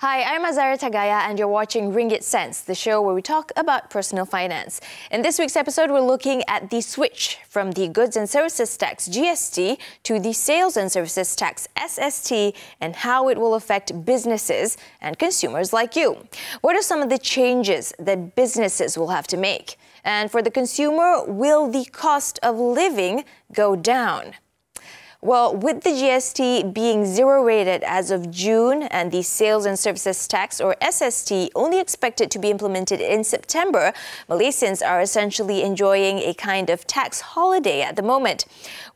Hi, I'm Azara Tagaya and you're watching Ringgit Sense, the show where we talk about personal finance. In this week's episode, we're looking at the switch from the Goods and Services Tax (GST) to the Sales and Services Tax (SST) and how it will affect businesses and consumers like you. What are some of the changes that businesses will have to make? And for the consumer, will the cost of living go down? Well, with the GST being zero-rated as of June and the Sales and Services Tax, or SST, only expected to be implemented in September, Malaysians are essentially enjoying a kind of tax holiday at the moment.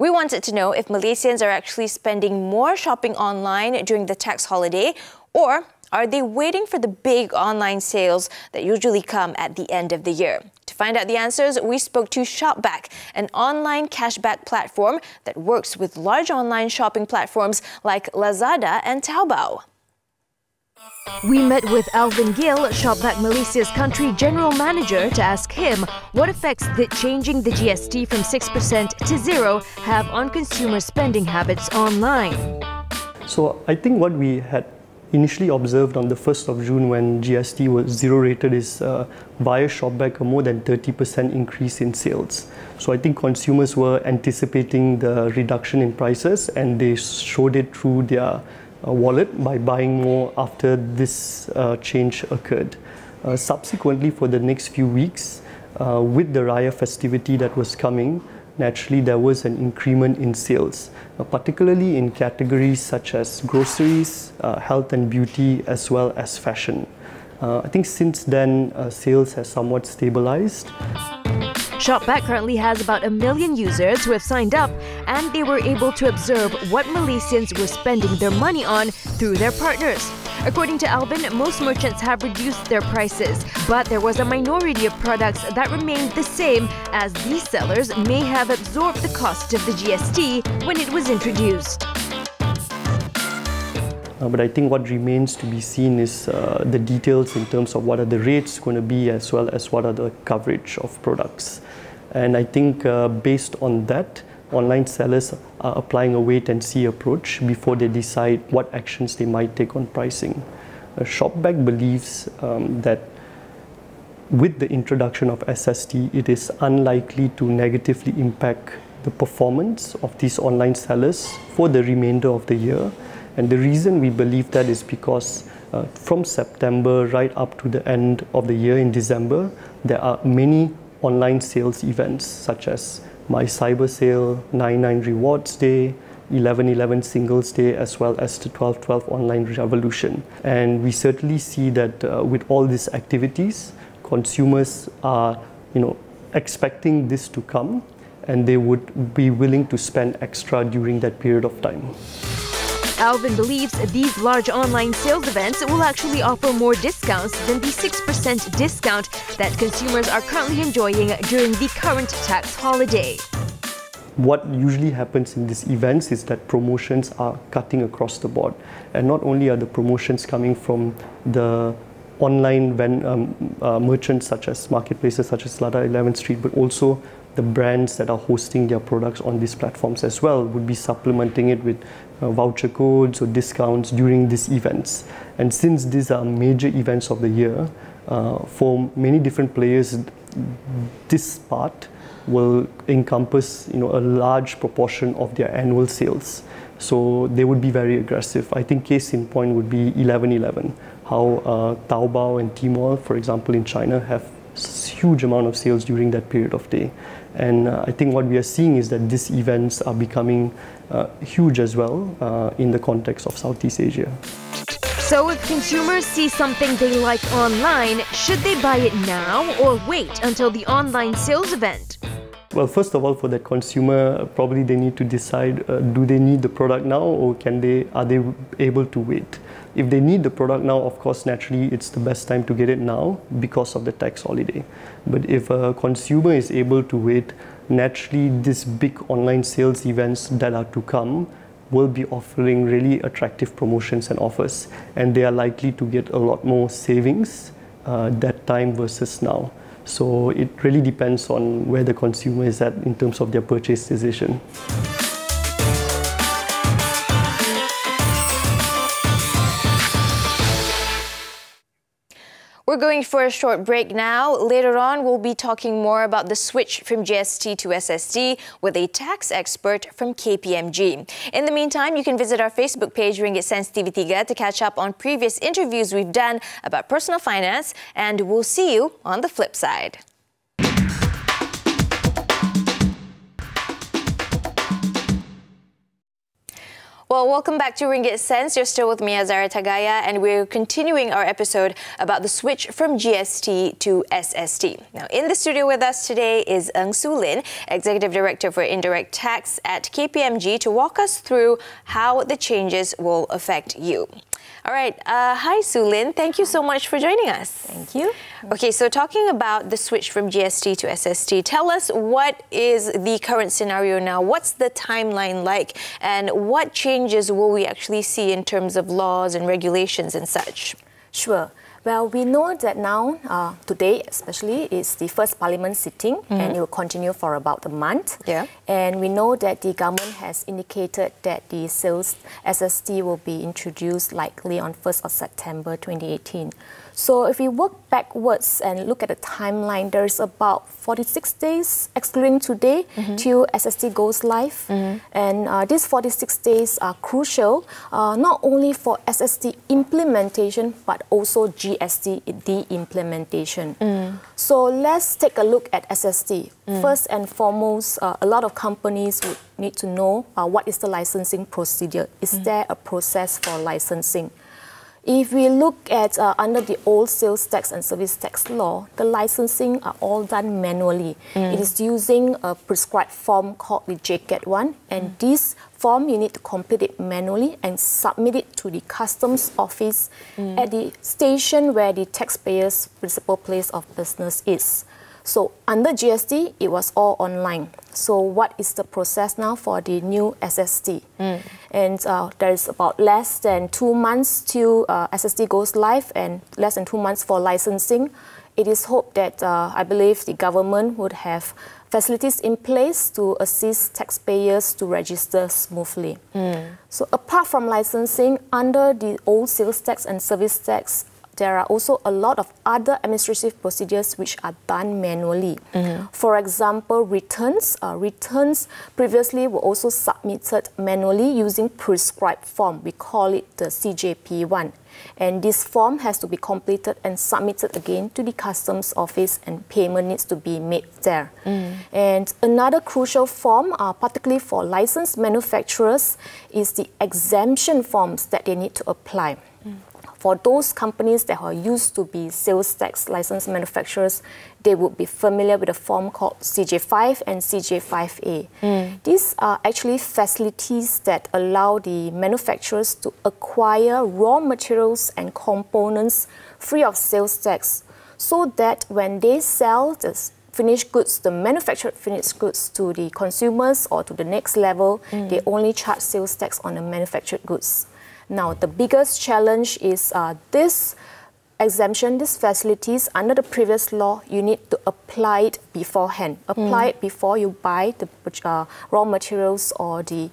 We wanted to know if Malaysians are actually spending more shopping online during the tax holiday, or are they waiting for the big online sales that usually come at the end of the year? To find out the answers, we spoke to Shopback, an online cashback platform that works with large online shopping platforms like Lazada and Taobao. We met with Alvin Gill, Shopback Malaysia's country general manager, to ask him what effects did changing the GST from 6% to zero have on consumer spending habits online. So I think what we had initially observed on the 1st of June when GST was zero-rated is via Shopback a more than 30% increase in sales. So I think consumers were anticipating the reduction in prices and they showed it through their wallet by buying more after this change occurred. Subsequently, for the next few weeks, with the Raya festivity that was coming, naturally there was an increment in sales, particularly in categories such as groceries, health and beauty, as well as fashion. I think since then, sales has somewhat stabilized. Shopback currently has about 1 million users who have signed up, and they were able to observe what Malaysians were spending their money on through their partners. According to Alvin, most merchants have reduced their prices, but there was a minority of products that remained the same, as these sellers may have absorbed the cost of the GST when it was introduced. But I think what remains to be seen is the details in terms of what are the rates going to be, as well as what are the coverage of products. And I think based on that, online sellers are applying a wait-and-see approach before they decide what actions they might take on pricing. Shopback believes that with the introduction of SST, it is unlikely to negatively impact the performance of these online sellers for the remainder of the year. And the reason we believe that is because from September right up to the end of the year in December, there are many online sales events such as My Cyber Sale, 99 Rewards Day, 11/11 Singles Day, as well as the 12/12 Online Revolution. And we certainly see that with all these activities, consumers are expecting this to come, and they would be willing to spend extra during that period of time. Alvin believes these large online sales events will actually offer more discounts than the 6% discount that consumers are currently enjoying during the current tax holiday. What usually happens in these events is that promotions are cutting across the board. And not only are the promotions coming from the online merchants such as marketplaces such as Lada 11th Street, but also the brands that are hosting their products on these platforms as well would be supplementing it with voucher codes or discounts during these events. And since these are major events of the year, for many different players, this part will encompass a large proportion of their annual sales. So they would be very aggressive. I think case in point would be 11/11, how Taobao and Tmall, for example, in China have huge amount of sales during that period of day. And I think what we are seeing is that these events are becoming huge as well in the context of Southeast Asia. So if consumers see something they like online, should they buy it now or wait until the online sales event? Well, first of all, for that consumer, probably they need to decide, do they need the product now, or are they able to wait? If they need the product now, of course, naturally, it's the best time to get it now because of the tax holiday. But if a consumer is able to wait, naturally, these big online sales events that are to come will be offering really attractive promotions and offers. And they are likely to get a lot more savings that time versus now. So it really depends on where the consumer is at in terms of their purchase decision. We're going for a short break now. Later on, we'll be talking more about the switch from GST to SST with a tax expert from KPMG. In the meantime, you can visit our Facebook page, Ringgit Sense TV3, to catch up on previous interviews we've done about personal finance, and we'll see you on the flip side. Well, welcome back to Ringgit Sense. You're still with me, Azara Tagaya, and we're continuing our episode about the switch from GST to SST. Now, in the studio with us today is Ng Su Lin, Executive Director for Indirect Tax at KPMG, to walk us through how the changes will affect you. All right. Hi, Su Lin. Thank you so much for joining us. Thank you. Okay, so talking about the switch from GST to SST, tell us what is the current scenario now? What's the timeline like? And what changes will we actually see in terms of laws and regulations and such? Sure. Well, we know that now, today especially, is the first parliament sitting, and it will continue for about a month. Yeah. And we know that the government has indicated that the sales SST will be introduced likely on 1st of September 2018. So if we work backwards and look at the timeline, there's about 46 days, excluding today, till SST goes live. And these 46 days are crucial, not only for SST implementation, but also GST de-implementation. So let's take a look at SST. First and foremost, a lot of companies would need to know what is the licensing procedure. Is there a process for licensing? If we look at under the old sales tax and service tax law, the licensing are all done manually. It is using a prescribed form called the JCAT one, and this form you need to complete it manually and submit it to the customs office at the station where the taxpayer's principal place of business is. So under GST, it was all online. So what is the process now for the new SST? And there is about less than 2 months till SST goes live, and less than 2 months for licensing. It is hoped that I believe the government would have facilities in place to assist taxpayers to register smoothly. So apart from licensing, under the old sales tax and service tax, there are also a lot of other administrative procedures which are done manually. For example, returns. Returns previously were also submitted manually using prescribed form. We call it the CJP1. And this form has to be completed and submitted again to the customs office, and payment needs to be made there. And another crucial form, particularly for licensed manufacturers, is the exemption forms that they need to apply. For those companies that are used to be sales tax licensed manufacturers, they would be familiar with a form called CJ5 and CJ5A. These are actually facilities that allow the manufacturers to acquire raw materials and components free of sales tax, so that when they sell the finished goods, the manufactured finished goods, to the consumers or to the next level, they only charge sales tax on the manufactured goods. Now, the biggest challenge is this exemption, these facilities, under the previous law, you need to apply it beforehand. Apply it before you buy the raw materials or the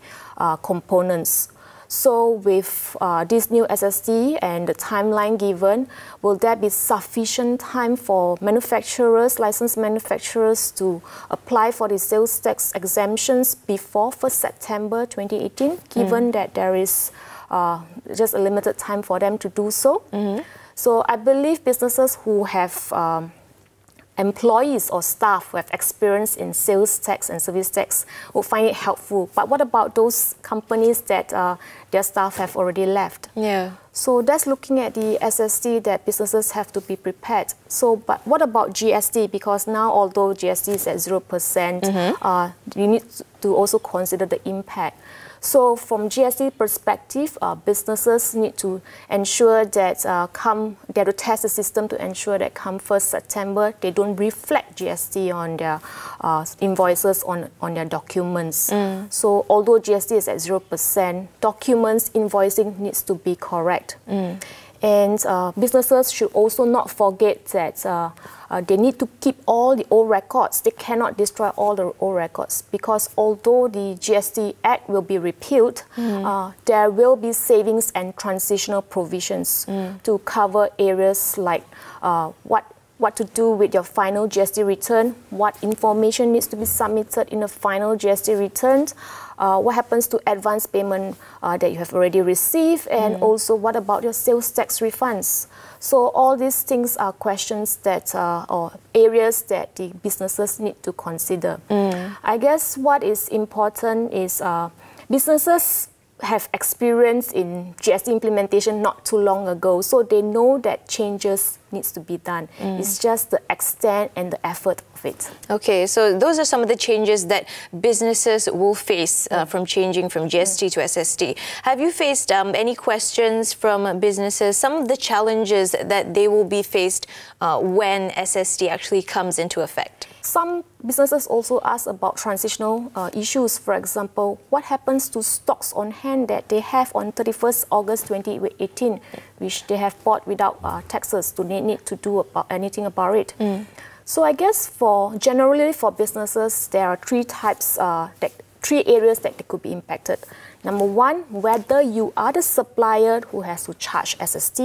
components. So with this new SST and the timeline given, will there be sufficient time for manufacturers, licensed manufacturers, to apply for the sales tax exemptions before 1st September 2018, given that there is just a limited time for them to do so? So I believe businesses who have employees or staff who have experience in sales tax and service tax will find it helpful. But what about those companies that their staff have already left? So that's looking at the SST that businesses have to be prepared. So, but what about GST? Because now, although GST is at 0%, you need to also consider the impact. So from GST perspective, businesses need to ensure that they have to test the system to ensure that come 1st September, they don't reflect GST on their invoices, on their documents. So although GST is at 0%, documents, invoicing needs to be correct. And businesses should also not forget that they need to keep all the old records. They cannot destroy all the old records, because although the GST Act will be repealed, there will be savings and transitional provisions to cover areas like what to do with your final GST return, what information needs to be submitted in the final GST return, what happens to advance payment that you have already received, and also what about your sales tax refunds. So all these things are questions that or areas that the businesses need to consider. I guess what is important is businesses have experience in GST implementation not too long ago, so they know that changes needs to be done. It's just the extent and the effort of it. Okay, so those are some of the changes that businesses will face from changing from GST to SST. Have you faced any questions from businesses, some of the challenges that they will be faced when SST actually comes into effect? Some businesses also ask about transitional issues. For example, what happens to stocks on hand that they have on 31st August 2018, which they have bought without taxes? Do they need to do anything about it? So I guess generally for businesses, there are three areas that they could be impacted. Number one, whether you are the supplier who has to charge SST.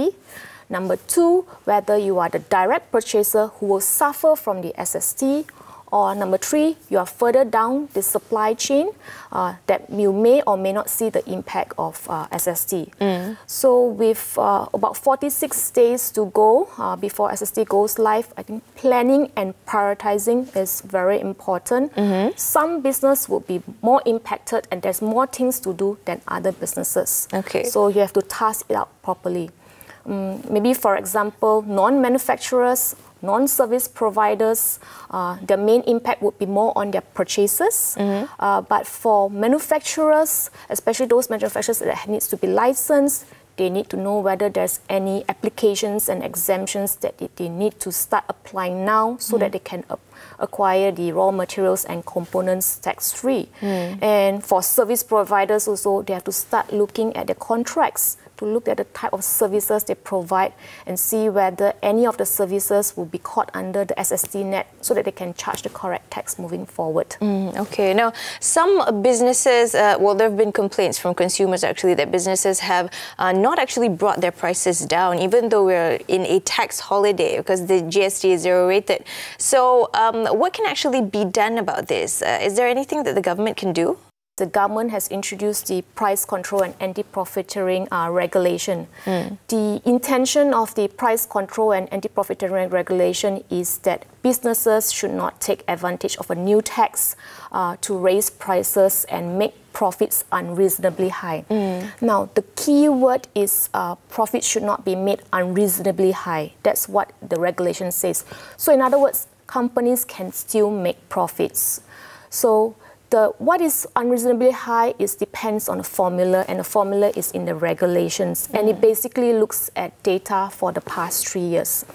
Number two, whether you are the direct purchaser who will suffer from the SST. Or number three, you are further down the supply chain that you may or may not see the impact of SST. So with about 46 days to go before SST goes live, I think planning and prioritizing is very important. Some business will be more impacted and there's more things to do than other businesses. Okay. So you have to task it out properly. Maybe, for example, non-manufacturers, non-service providers, the main impact would be more on their purchases. But for manufacturers, especially those manufacturers that needs to be licensed, they need to know whether there's any applications and exemptions that they need to start applying now so that they can acquire the raw materials and components tax-free. And for service providers also, they have to start looking at the contracts to look at the type of services they provide and see whether any of the services will be caught under the SST net so that they can charge the correct tax moving forward. Okay, now some businesses, well, there have been complaints from consumers actually that businesses have not actually brought their prices down, even though we're in a tax holiday because the GST is zero rated. So what can actually be done about this? Is there anything that the government can do? The government has introduced the price control and anti-profiteering regulation. The intention of the price control and anti-profiteering regulation is that businesses should not take advantage of a new tax to raise prices and make profits unreasonably high. Now, the key word is profits should not be made unreasonably high. That's what the regulation says. So in other words, companies can still make profits. So what is unreasonably high depends on a formula, and the formula is in the regulations, and it basically looks at data for the past 3 years.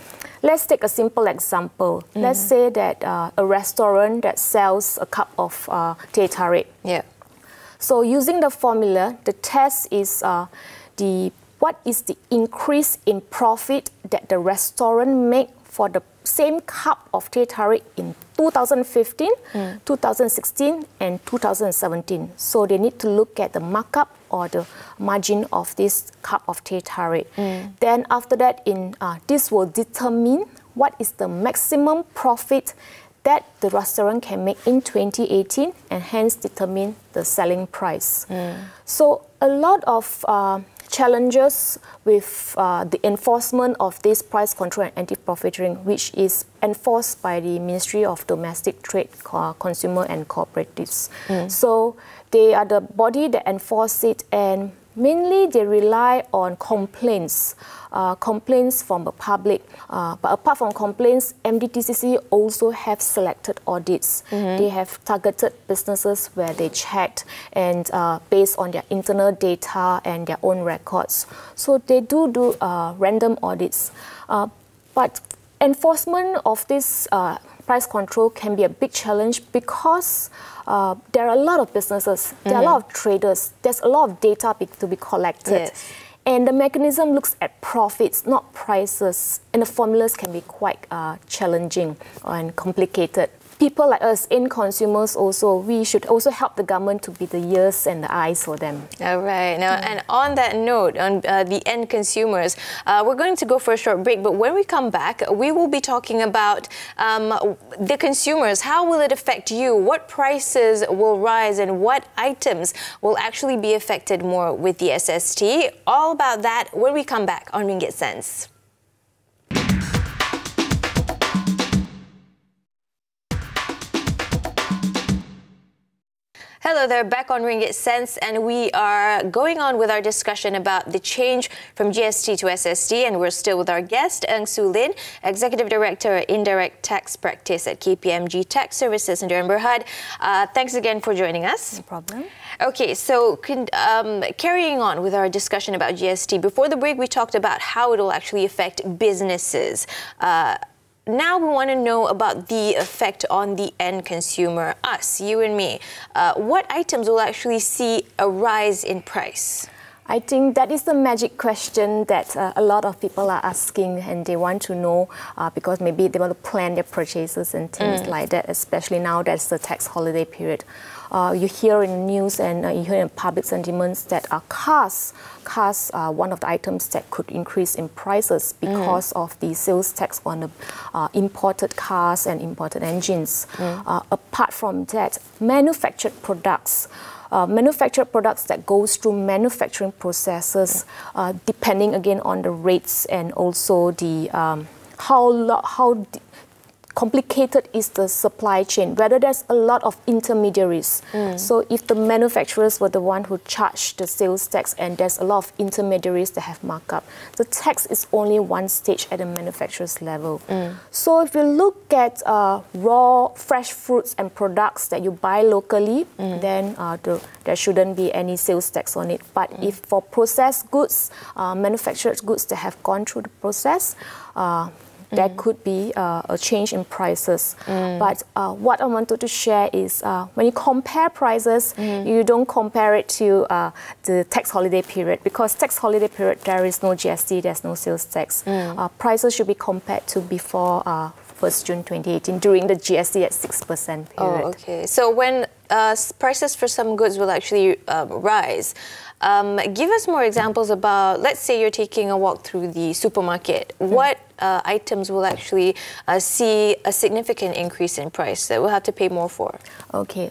Let's take a simple example. Let's say that a restaurant that sells a cup of teh tarik. So using the formula, the test is what is the increase in profit that the restaurant make for the same cup of teh tarik in 2015, 2016 and 2017. So they need to look at the markup or the margin of this cup of teh tarik. Then after that, this will determine what is the maximum profit that the restaurant can make in 2018 and hence determine the selling price. So a lot of challenges with the enforcement of this price control and anti-profiteering, which is enforced by the Ministry of Domestic Trade, Consumer and Cooperatives. So they are the body that enforce it, and mainly they rely on complaints from the public. But apart from complaints, MDTCC also have selected audits. They have targeted businesses where they checked and based on their internal data and their own records. So they do random audits. But enforcement of this price control can be a big challenge because there are a lot of businesses, there are a lot of traders, there's a lot of data to be collected. And the mechanism looks at profits, not prices. And the formulas can be quite challenging and complicated. People like us, end consumers also, we should also help the government to be the ears and the eyes for them. All right. Now, and on that note, on the end consumers, we're going to go for a short break. But when we come back, we will be talking about the consumers. How will it affect you? What prices will rise and what items will actually be affected more with the SST? All about that when we come back on Ringgit Sense. Hello there, back on Ringgit Sense, and we are going on with our discussion about the change from GST to SST, and we're still with our guest, Ng Su Lin, Executive Director, Indirect Tax Practice at KPMG Tax Services in Johor Berhad. Thanks again for joining us. No problem. Okay, so carrying on with our discussion about GST, before the break we talked about how it will actually affect businesses. Now we want to know about the effect on the end consumer, us, you and me. What items will actually see a rise in price? I think that is the magic question that a lot of people are asking, and they want to know because maybe they want to plan their purchases and things like that, especially now that's the tax holiday period. You hear in the news and you hear in public sentiments that cars are one of the items that could increase in prices because of the sales tax on the imported cars and imported engines. Apart from that, manufactured products that goes through manufacturing processes, depending again on the rates and also the how complicated is the supply chain, whether there's a lot of intermediaries. So if the manufacturers were the one who charge the sales tax and there's a lot of intermediaries that have markup, the tax is only one stage at the manufacturer's level. So if you look at raw, fresh fruits and products that you buy locally, then there shouldn't be any sales tax on it. But if for processed goods, manufactured goods that have gone through the process, there could be a change in prices. But what I wanted to share is when you compare prices, you don't compare it to the tax holiday period, because tax holiday period, there is no GST, there's no sales tax. Prices should be compared to before 1st June 2018, during the GST at 6% period. Oh, okay. So when prices for some goods will actually rise, give us more examples about, let's say you're taking a walk through the supermarket. What items will actually see a significant increase in price that we'll have to pay more for? Okay.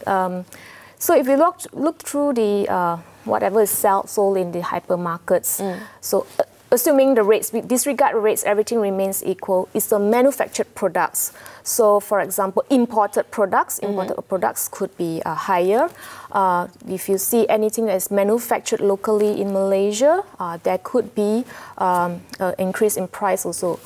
So if you look through the whatever is sold in the hypermarkets, so assuming the rates, we disregard the rates, everything remains equal, it's the manufactured products. So, for example, imported products could be higher. If you see anything that is manufactured locally in Malaysia, there could be an increase in price also.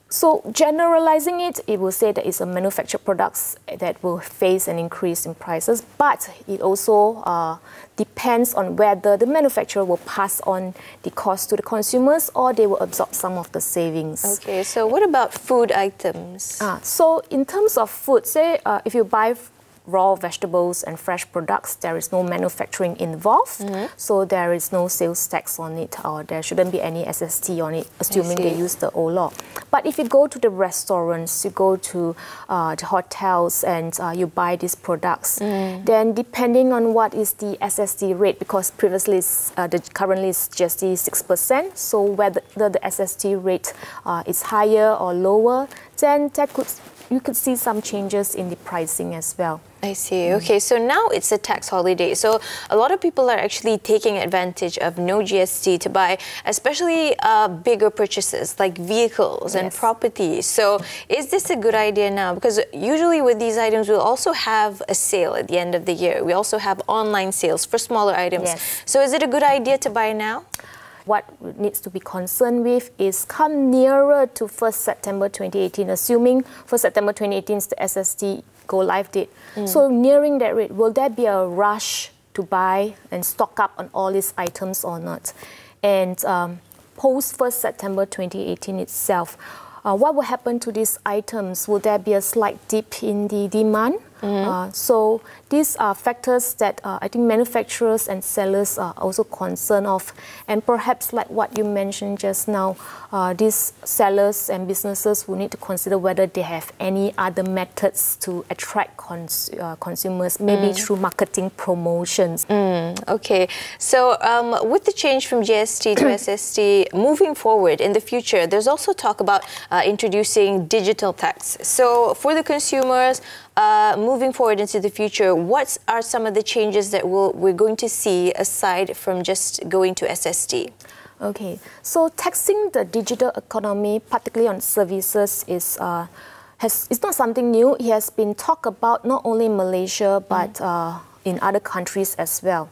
So generalizing it, it will say that it's a manufactured products that will face an increase in prices, but it also depends on whether the manufacturer will pass on the cost to the consumers or they will absorb some of the savings. Okay, so what about food items? So in terms of food, say if you buy raw vegetables and fresh products, there is no manufacturing involved, so there is no sales tax on it, or there shouldn't be any SST on it, assuming they use the old law. But if you go to the restaurants, you go to the hotels and you buy these products, then depending on what is the SST rate, because previously currently it's just the 6%, so whether the SST rate is higher or lower, then you could see some changes in the pricing as well. I see. Okay, so now it's a tax holiday. So a lot of people are actually taking advantage of no GST to buy, especially bigger purchases like vehicles and properties. So is this a good idea now? Because usually with these items, we'll also have a sale at the end of the year. We also have online sales for smaller items. So is it a good idea to buy now? What needs to be concerned with is come nearer to 1st September 2018, assuming 1st September 2018 is the SST go live date. So nearing that rate, will there be a rush to buy and stock up on all these items or not? And post 1st September 2018 itself, what will happen to these items? Will there be a slight dip in the demand? So these are factors that I think manufacturers and sellers are also concerned of. And perhaps like what you mentioned just now, these sellers and businesses will need to consider whether they have any other methods to attract consumers, maybe through marketing promotions. Okay, so with the change from GST to SST, moving forward in the future, there's also talk about introducing digital tax. So for the consumers, moving forward into the future, what are some of the changes that we're going to see aside from just going to SST? Okay, so taxing the digital economy, particularly on services, is it's not something new. It has been talked about not only in Malaysia but in other countries as well.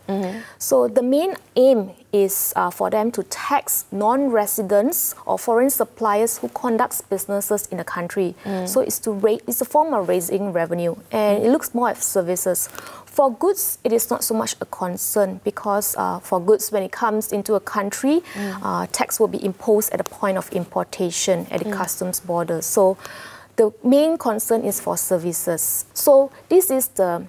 So the main aim is for them to tax non-residents or foreign suppliers who conduct businesses in the country. So it's a form of raising revenue, and it looks more at services. For goods, it is not so much a concern because for goods, when it comes into a country, tax will be imposed at the point of importation at the customs border. So the main concern is for services. So this is the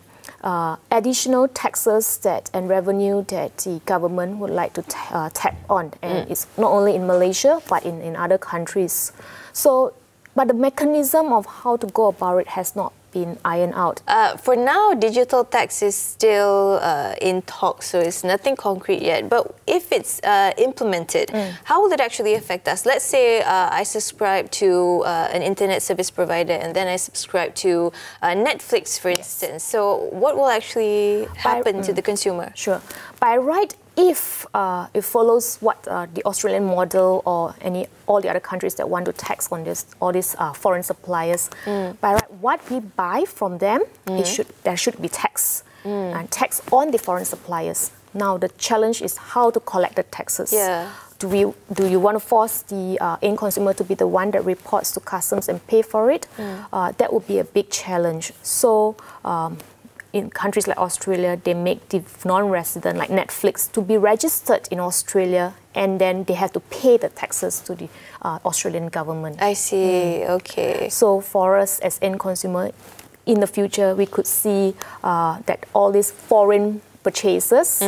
additional taxes and revenue that the government would like to tap on, and it's not only in Malaysia but in other countries. So, but the mechanism of how to go about it has not been ironed out. For now, digital tax is still in talk, so it's nothing concrete yet. But if it's implemented, how will it actually affect us? Let's say I subscribe to an internet service provider, and then I subscribe to Netflix, for instance. So what will actually happen to the consumer? Sure. By right, if it follows what the Australian model or all the other countries that want to tax on all these foreign suppliers, by right, what we buy from them, there should be tax, and tax on the foreign suppliers. Now the challenge is how to collect the taxes. Do you want to force the end consumer to be the one that reports to customs and pay for it? That would be a big challenge. So in countries like Australia, they make the non-resident, like Netflix, to be registered in Australia, and then they have to pay the taxes to the Australian government. I see, okay. So for us as end consumer, in the future, we could see that all these foreign purchases,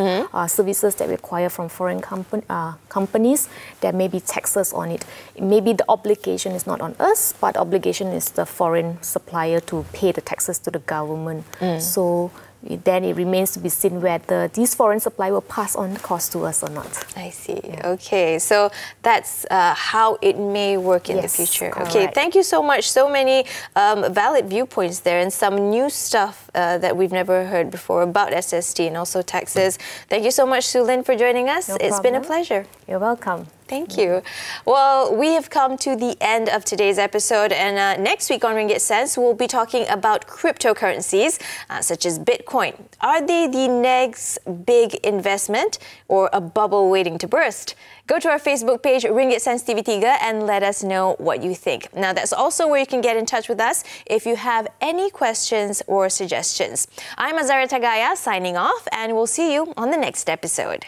services that we acquire from foreign companies, there may be taxes on it. Maybe the obligation is not on us, but obligation is the foreign supplier to pay the taxes to the government. So then it remains to be seen whether these foreign suppliers will pass on the cost to us or not. I see. Okay, so that's how it may work in the future. Correct. Okay, thank you so much. So many valid viewpoints there, and some new stuff that we've never heard before about SST and also taxes. Thank you so much, Su Lin, for joining us. It's been a pleasure. You're welcome. Thank you. Well, we have come to the end of today's episode, and next week on Ringgit Sense, we'll be talking about cryptocurrencies, such as Bitcoin. Are they the next big investment or a bubble waiting to burst? Go to our Facebook page, Ringgit Sense TV3, and let us know what you think. Now, that's also where you can get in touch with us if you have any questions or suggestions. I'm Azara Tagaya, signing off, and we'll see you on the next episode.